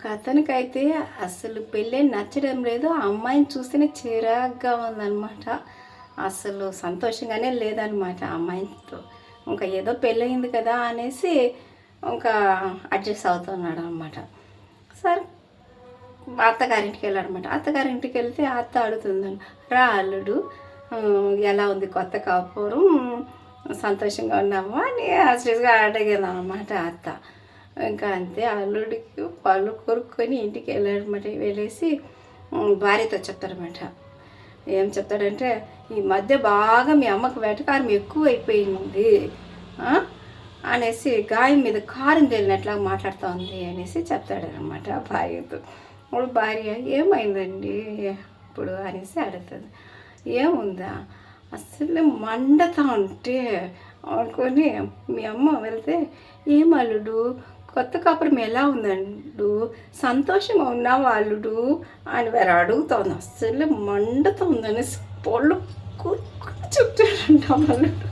ఒక అతనికైతే అసలు పెళ్ళే నచ్చడం లేదు. ఆ అమ్మాయిని చూస్తేనే చిరాగ్గా ఉందనమాట. అసలు సంతోషంగానే లేదనమాట ఆ అమ్మాయితో. ఇంకా ఏదో పెళ్ళయింది కదా అనేసి ఇంకా అడ్జస్ట్ అవుతున్నాడనమాట. సరే అత్తగారింటికి వెళ్ళాడనమాట. అత్తగారింటికి వెళ్తే అత్త అడుగుతుందని, రా అల్లుడు, ఎలా ఉంది కొత్త కాపురం, సంతోషంగా ఉన్నావా అని సీరియస్గా అడిగిందనమాట అత్త. ఇంకా అంతే అల్లుడికి పళ్ళు కొరుక్కొని ఇంటికి వెళ్ళాడనమాట. వెళ్ళేసి భార్యతో చెప్తారనమాట. ఏం చెప్తాడంటే, ఈ మధ్య బాగా మీ అమ్మకు వెటకారం ఎక్కువ అయిపోయింది అనేసి, గాయం మీద కారం చల్లినట్లా మాట్లాడుతూ ఉంది అనేసి చెప్తాడనమాట భార్యతో. ఇప్పుడు భార్య ఏమైందండి ఇప్పుడు అనేసి అడుగుతుంది. ఏముందా, అసలు మండతా ఉంటే అనుకొని మీ అమ్మ వెళ్తే, ఏం అల్లుడు కొత్త కాపురం ఎలా ఉందండు, సంతోషంగా ఉన్నావా అల్లుడు అని వేరే అడుగుతోంది. అసలు మండుతుందనేసి పొళ్ళు చెప్తాడంట అల్లుడు.